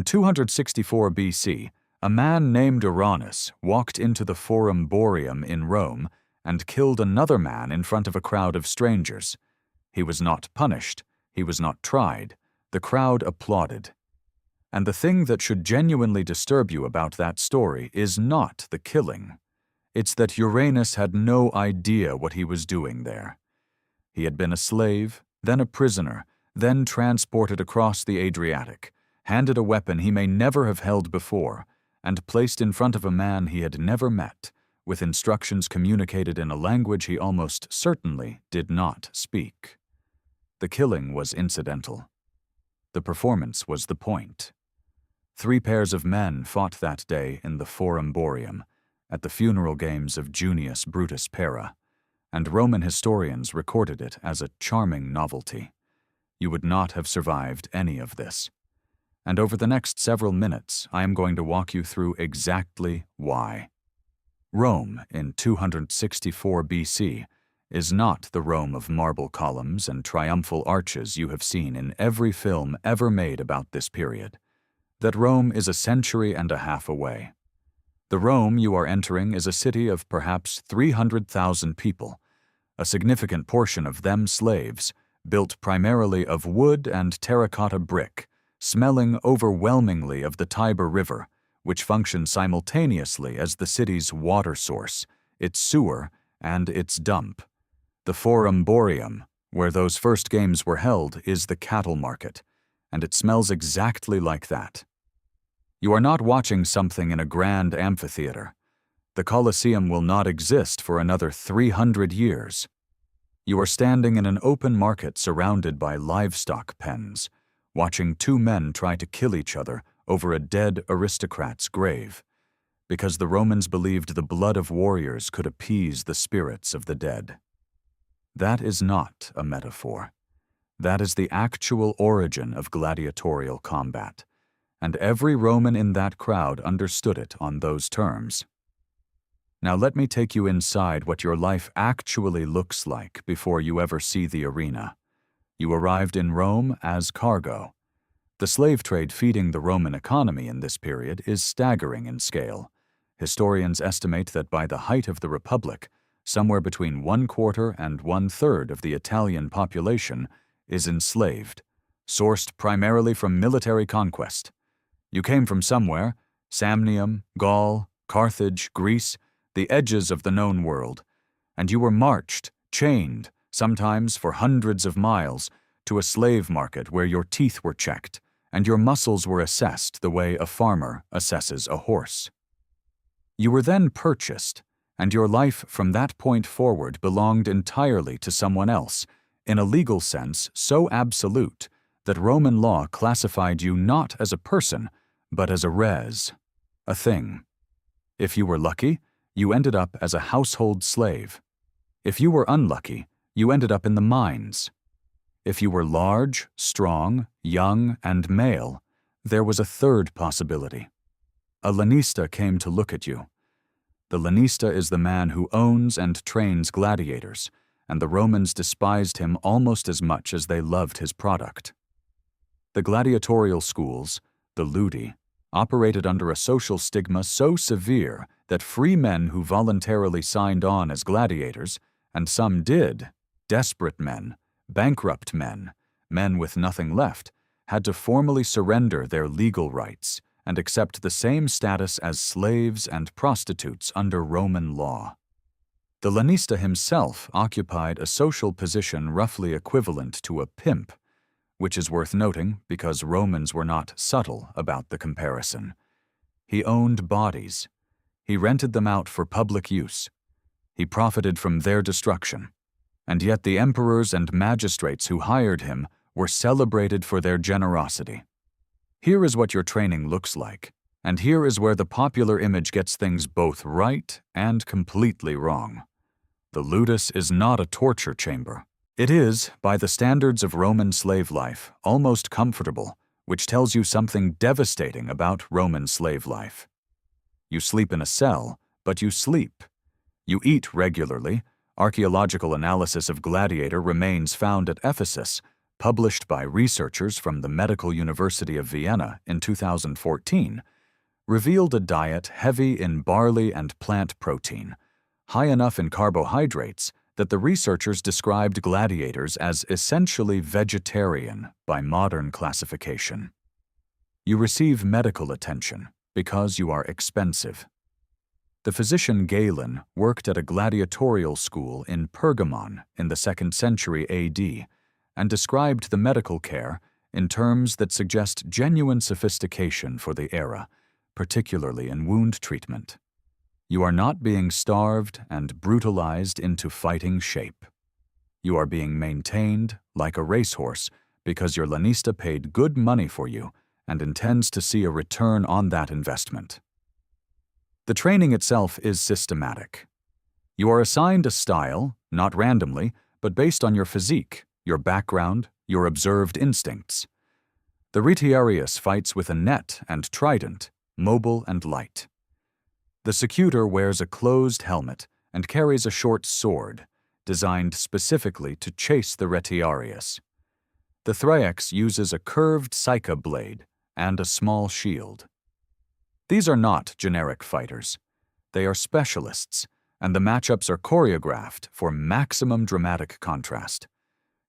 264 BC, a man named Uranus walked into the Forum Boarium in Rome and killed another man in front of a crowd of strangers. He was not punished, he was not tried, the crowd applauded. And the thing that should genuinely disturb you about that story is not the killing. It's that Uranus had no idea what he was doing there. He had been a slave, then a prisoner, then transported across the Adriatic, handed a weapon he may never have held before, and placed in front of a man he had never met, with instructions communicated in a language he almost certainly did not speak. The killing was incidental. The performance was the point. 3 pairs of men fought that day in the Forum Boarium, at the funeral games of Junius Brutus Pera, and Roman historians recorded it as a charming novelty. You would not have survived any of this. And over the next several minutes, I am going to walk you through exactly why. Rome in 264 BC is not the Rome of marble columns and triumphal arches you have seen in every film ever made about this period. That Rome is a century and a half away. The Rome you are entering is a city of perhaps 300,000 people, a significant portion of them slaves, built primarily of wood and terracotta brick, smelling overwhelmingly of the Tiber River, which functions simultaneously as the city's water source, its sewer, and its dump. The Forum Boarium, where those first games were held, is the cattle market, and it smells exactly like that. You are not watching something in a grand amphitheater. The Colosseum will not exist for another 300 years. You are standing in an open market surrounded by livestock pens, watching 2 men try to kill each other over a dead aristocrat's grave, because the Romans believed the blood of warriors could appease the spirits of the dead. That is not a metaphor. That is the actual origin of gladiatorial combat, and every Roman in that crowd understood it on those terms. Now let me take you inside what your life actually looks like before you ever see the arena. You arrived in Rome as cargo. The slave trade feeding the Roman economy in this period is staggering in scale. Historians estimate that by the height of the Republic, somewhere between 1/4 and 1/3 of the Italian population is enslaved, sourced primarily from military conquest. You came from somewhere, Samnium, Gaul, Carthage, Greece, the edges of the known world, and you were marched, chained, sometimes for hundreds of miles, to a slave market where your teeth were checked and your muscles were assessed the way a farmer assesses a horse. You were then purchased, and your life from that point forward belonged entirely to someone else, in a legal sense so absolute that Roman law classified you not as a person, but as a res, a thing. If you were lucky, you ended up as a household slave. If you were unlucky, you ended up in the mines. If you were large, strong, young, and male, there was a third possibility. A lanista came to look at you. The lanista is the man who owns and trains gladiators, and the Romans despised him almost as much as they loved his product. The gladiatorial schools, the ludi, operated under a social stigma so severe that free men who voluntarily signed on as gladiators, and some did, desperate men, bankrupt men, men with nothing left, had to formally surrender their legal rights and accept the same status as slaves and prostitutes under Roman law. The lanista himself occupied a social position roughly equivalent to a pimp, which is worth noting because Romans were not subtle about the comparison. He owned bodies. He rented them out for public use. He profited from their destruction. And yet the emperors and magistrates who hired him were celebrated for their generosity. Here is what your training looks like, and here is where the popular image gets things both right and completely wrong. The ludus is not a torture chamber. It is, by the standards of Roman slave life, almost comfortable, which tells you something devastating about Roman slave life. You sleep in a cell, but you sleep. You eat regularly. Archaeological analysis of Gladiator remains found at Ephesus, published by researchers from the Medical University of Vienna in 2014, revealed a diet heavy in barley and plant protein, high enough in carbohydrates that the researchers described gladiators as essentially vegetarian by modern classification. You receive medical attention because you are expensive. The physician Galen worked at a gladiatorial school in Pergamon in the 2nd century AD and described the medical care in terms that suggest genuine sophistication for the era, particularly in wound treatment. You are not being starved and brutalized into fighting shape. You are being maintained like a racehorse because your lanista paid good money for you and intends to see a return on that investment. The training itself is systematic. You are assigned a style, not randomly, but based on your physique, your background, your observed instincts. The retiarius fights with a net and trident, mobile and light. The secutor wears a closed helmet and carries a short sword, designed specifically to chase the retiarius. The thraex uses a curved psycha blade and a small shield. These are not generic fighters. They are specialists, and the matchups are choreographed for maximum dramatic contrast.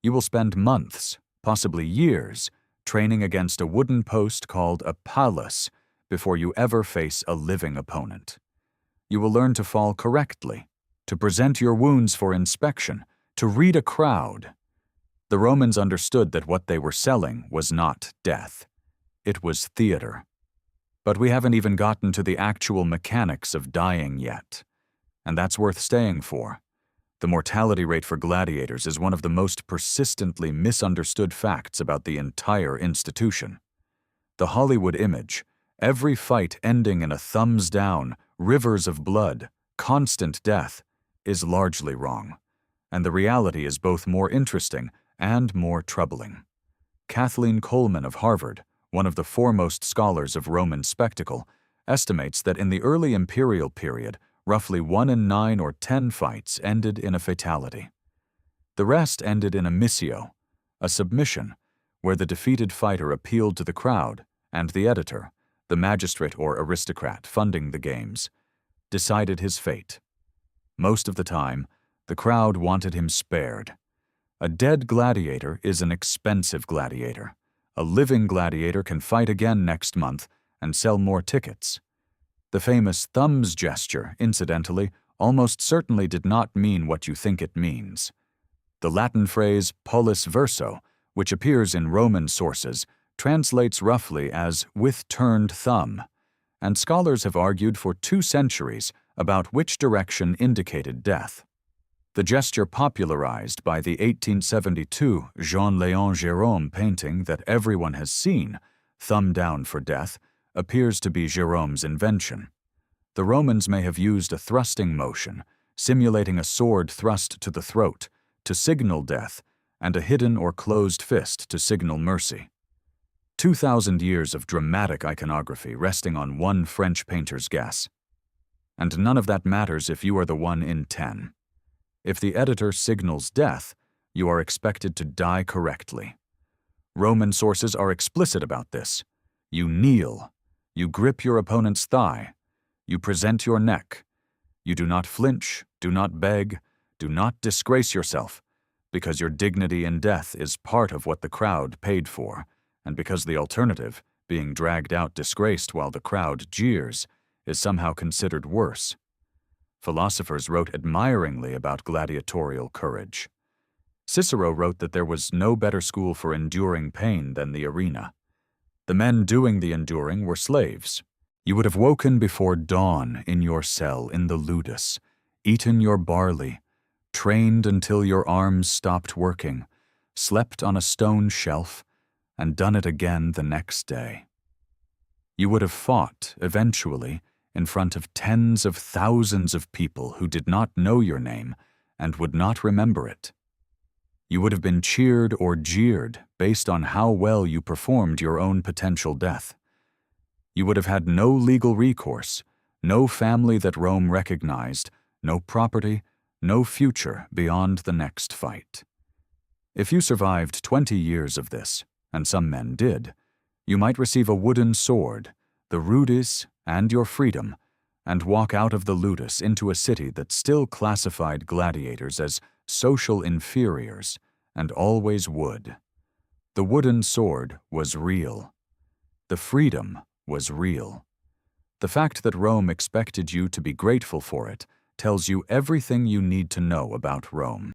You will spend months, possibly years, training against a wooden post called a palus before you ever face a living opponent. You will learn to fall correctly, to present your wounds for inspection, to read a crowd. The Romans understood that what they were selling was not death. It was theater. But we haven't even gotten to the actual mechanics of dying yet. And that's worth staying for. The mortality rate for gladiators is one of the most persistently misunderstood facts about the entire institution. The Hollywood image, every fight ending in a thumbs down, rivers of blood, constant death, is largely wrong. And the reality is both more interesting and more troubling. Kathleen Coleman of Harvard, one of the foremost scholars of Roman spectacle, estimates that in the early imperial period, roughly 1 in 9 or 10 fights ended in a fatality. The rest ended in a missio, a submission, where the defeated fighter appealed to the crowd, and the editor, the magistrate or aristocrat funding the games, decided his fate. Most of the time, the crowd wanted him spared. A dead gladiator is an expensive gladiator. A living gladiator can fight again next month and sell more tickets. The famous thumbs gesture, incidentally, almost certainly did not mean what you think it means. The Latin phrase pollis verso, which appears in Roman sources, translates roughly as with turned thumb, and scholars have argued for 2 centuries about which direction indicated death. The gesture popularized by the 1872 Jean-Léon Gérôme painting that everyone has seen, Thumb Down for Death, appears to be Gérôme's invention. The Romans may have used a thrusting motion, simulating a sword thrust to the throat, to signal death, and a hidden or closed fist to signal mercy. 2,000 years of dramatic iconography resting on one French painter's guess. And none of that matters if you are the 1 in 10. If the editor signals death, you are expected to die correctly. Roman sources are explicit about this. You kneel. You grip your opponent's thigh. You present your neck. You do not flinch, do not beg, do not disgrace yourself, because your dignity in death is part of what the crowd paid for, and because the alternative, being dragged out disgraced while the crowd jeers, is somehow considered worse. Philosophers wrote admiringly about gladiatorial courage. Cicero wrote that there was no better school for enduring pain than the arena. The men doing the enduring were slaves. You would have woken before dawn in your cell in the ludus, eaten your barley, trained until your arms stopped working, slept on a stone shelf, and done it again the next day. You would have fought, eventually, in front of tens of thousands of people who did not know your name and would not remember it. You would have been cheered or jeered based on how well you performed your own potential death. You would have had no legal recourse, no family that Rome recognized, no property, no future beyond the next fight. If you survived 20 years of this, and some men did, you might receive a wooden sword, the rudis, and your freedom, and walk out of the ludus into a city that still classified gladiators as social inferiors, and always would. The wooden sword was real. The freedom was real. The fact that Rome expected you to be grateful for it tells you everything you need to know about Rome.